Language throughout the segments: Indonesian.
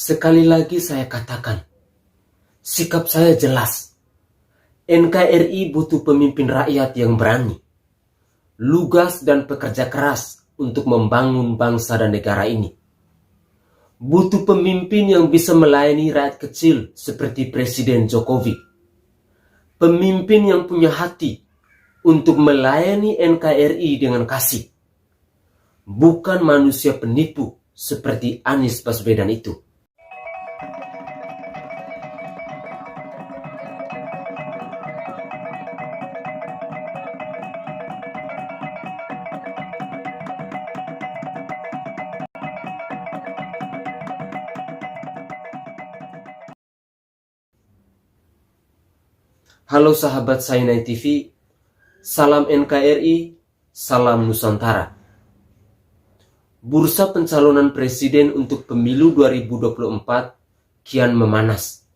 Sekali lagi saya katakan, sikap saya jelas. NKRI butuh pemimpin rakyat yang berani, lugas dan pekerja keras untuk membangun bangsa dan negara ini. Butuh pemimpin yang bisa melayani rakyat kecil seperti Presiden Jokowi. Pemimpin yang punya hati untuk melayani NKRI dengan kasih. Bukan manusia penipu seperti Anies Baswedan itu. Halo sahabat Sainai TV, salam NKRI, salam Nusantara. Bursa pencalonan presiden untuk pemilu 2024 kian memanas.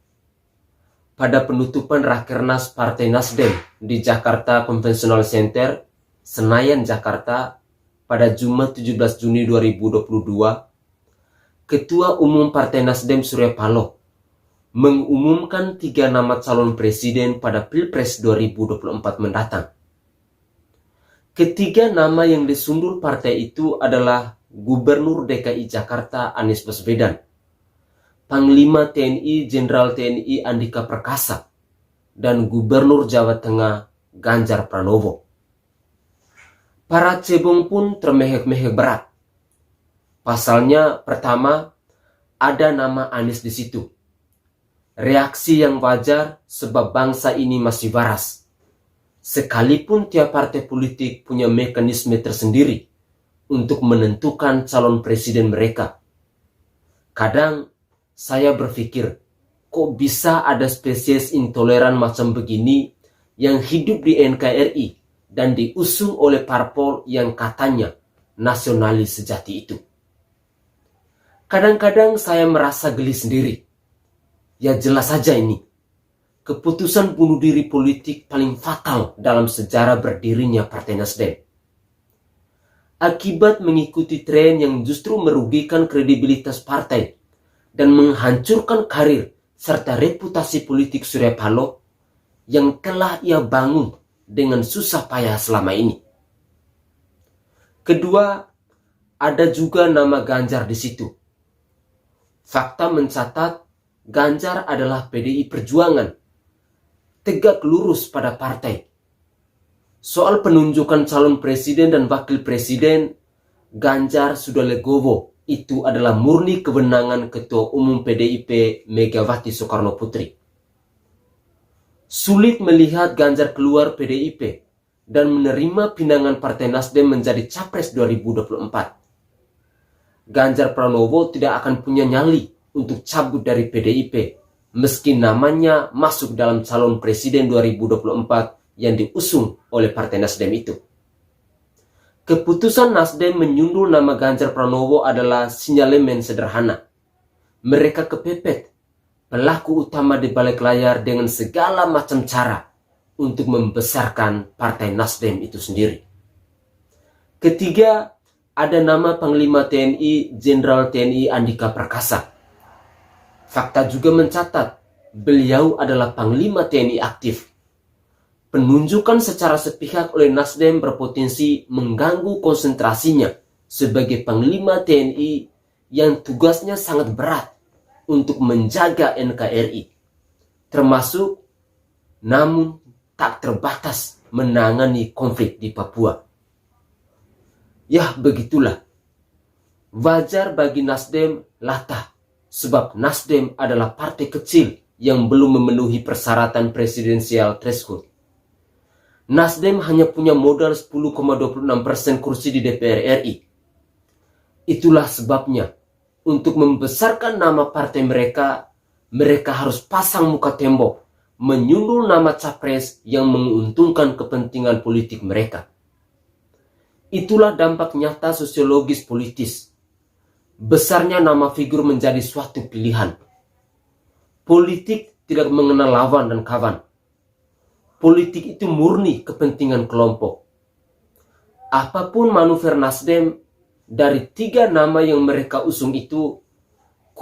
Pada penutupan Rakernas Partai Nasdem di Jakarta Conventional Center, Senayan, Jakarta, pada Jumat 17 Juni 2022, Ketua Umum Partai Nasdem Surya Paloh mengumumkan 3 nama calon presiden pada Pilpres 2024 mendatang. Ketiga nama yang disundul partai itu adalah Gubernur DKI Jakarta Anies Baswedan, Panglima TNI Jenderal TNI Andika Perkasa, dan Gubernur Jawa Tengah Ganjar Pranowo. Para cebong pun termehek-mehek berat. Pasalnya, pertama, ada nama Anies di situ. Reaksi yang wajar sebab bangsa ini masih waras. Sekalipun tiap partai politik punya mekanisme tersendiri untuk menentukan calon presiden mereka. Kadang saya berpikir, kok bisa ada spesies intoleran macam begini yang hidup di NKRI dan diusung oleh parpol yang katanya nasionalis sejati itu. Kadang-kadang saya merasa geli sendiri. Ya jelas saja ini, keputusan bunuh diri politik paling fatal dalam sejarah berdirinya Partai Nasdem. Akibat mengikuti tren yang justru merugikan kredibilitas partai dan menghancurkan karir serta reputasi politik Surya Paloh yang telah ia bangun dengan susah payah selama ini. Kedua, ada juga nama Ganjar di situ. Fakta mencatat Ganjar adalah PDI Perjuangan, tegak lurus pada partai. Soal penunjukan calon presiden dan wakil presiden, Ganjar sudah legowo. Itu adalah murni kewenangan Ketua Umum PDIP Megawati Soekarno Putri. Sulit melihat Ganjar keluar PDIP dan menerima pinangan Partai Nasdem menjadi Capres 2024. Ganjar Pranowo tidak akan punya nyali untuk cabut dari PDIP, meski namanya masuk dalam calon presiden 2024 yang diusung oleh Partai Nasdem itu. Keputusan Nasdem menyundul nama Ganjar Pranowo adalah sinyalemen sederhana. Mereka kepepet, pelaku utama di balik layar dengan segala macam cara untuk membesarkan Partai Nasdem itu sendiri. Ketiga, ada nama Panglima TNI Jenderal TNI Andika Perkasa. Fakta juga mencatat, beliau adalah Panglima TNI aktif. Penunjukan secara sepihak oleh Nasdem berpotensi mengganggu konsentrasinya sebagai Panglima TNI yang tugasnya sangat berat untuk menjaga NKRI, termasuk namun tak terbatas menangani konflik di Papua. Ya begitulah, wajar bagi Nasdem latah. Sebab Nasdem adalah partai kecil yang belum memenuhi persyaratan presidensial threshold. Nasdem hanya punya modal 10,26% kursi di DPR RI. Itulah sebabnya, untuk membesarkan nama partai mereka, mereka harus pasang muka tembok, menyundul nama capres yang menguntungkan kepentingan politik mereka. Itulah dampak nyata sosiologis politis. Besarnya nama figur menjadi suatu pilihan. Politik tidak mengenal lawan dan kawan. Politik itu murni kepentingan kelompok. Apapun manuver Nasdem, dari 3 nama yang mereka usung itu,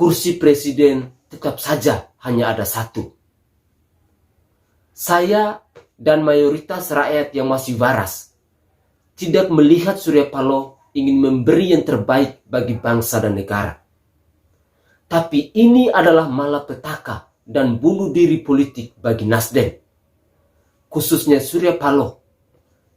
kursi presiden tetap saja hanya ada satu. Saya dan mayoritas rakyat yang masih waras tidak melihat Surya Paloh ingin memberi yang terbaik bagi bangsa dan negara. Tapi ini adalah malapetaka dan bunuh diri politik bagi Nasdem, khususnya Surya Paloh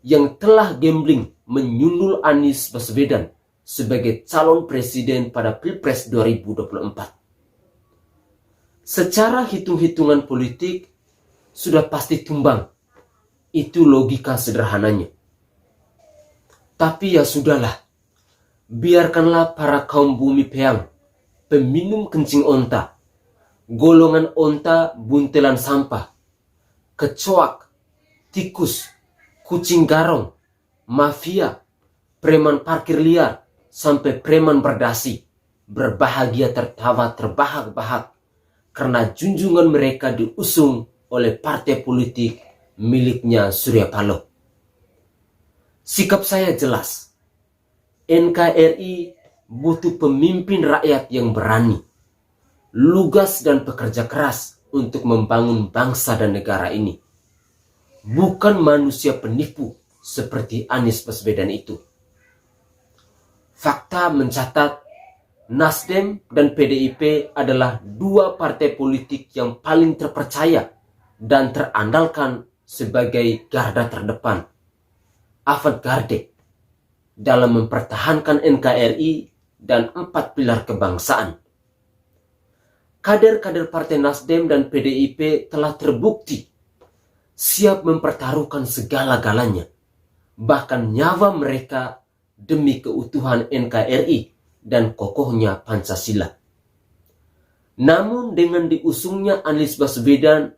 yang telah gambling menyundul Anies Baswedan sebagai calon presiden pada Pilpres 2024. Secara hitung-hitungan politik sudah pasti tumbang. Itu logika sederhananya. Tapi ya sudahlah, biarkanlah para kaum bumi peang, peminum kencing onta, golongan onta buntelan sampah, kecoak, tikus, kucing garong, mafia, preman parkir liar, sampai preman berdasi, berbahagia tertawa terbahak-bahak karena junjungan mereka diusung oleh partai politik miliknya Surya Paloh. Sikap saya jelas, NKRI butuh pemimpin rakyat yang berani, lugas dan pekerja keras untuk membangun bangsa dan negara ini. Bukan manusia penipu seperti Anies Baswedan itu. Fakta mencatat Nasdem dan PDIP adalah dua partai politik yang paling terpercaya dan terandalkan sebagai garda terdepan, avant-garde, dalam mempertahankan NKRI dan 4 pilar kebangsaan. Kader-kader partai Nasdem dan PDIP telah terbukti siap mempertaruhkan segala-galanya, bahkan nyawa mereka demi keutuhan NKRI dan kokohnya Pancasila. Namun dengan diusungnya Anies Baswedan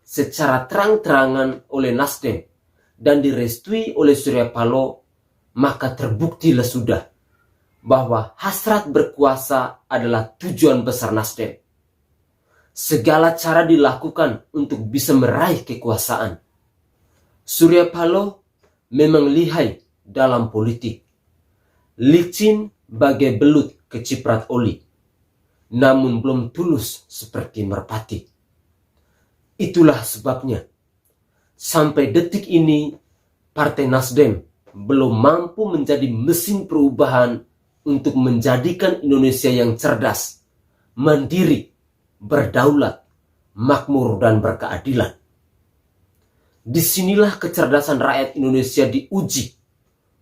secara terang-terangan oleh Nasdem dan direstui oleh Surya Paloh, maka terbuktilah sudah bahwa hasrat berkuasa adalah tujuan besar Nasdem. Segala cara dilakukan untuk bisa meraih kekuasaan. Surya Paloh memang lihai dalam politik, licin bagai belut keciprat oli, namun belum tulus seperti merpati. Itulah sebabnya sampai detik ini Partai Nasdem belum mampu menjadi mesin perubahan untuk menjadikan Indonesia yang cerdas, mandiri, berdaulat, makmur dan berkeadilan. Disinilah kecerdasan rakyat Indonesia diuji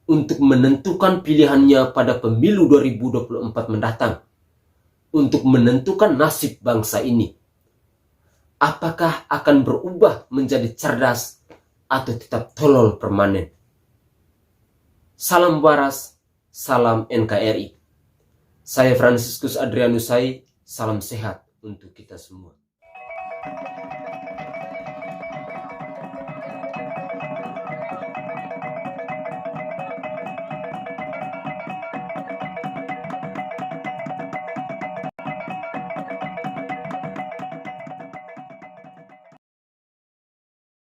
untuk menentukan pilihannya pada pemilu 2024 mendatang, untuk menentukan nasib bangsa ini. Apakah akan berubah menjadi cerdas atau tetap tolol permanen? Salam waras, salam NKRI. Saya Fransiskus Adrianusai, salam sehat untuk kita semua.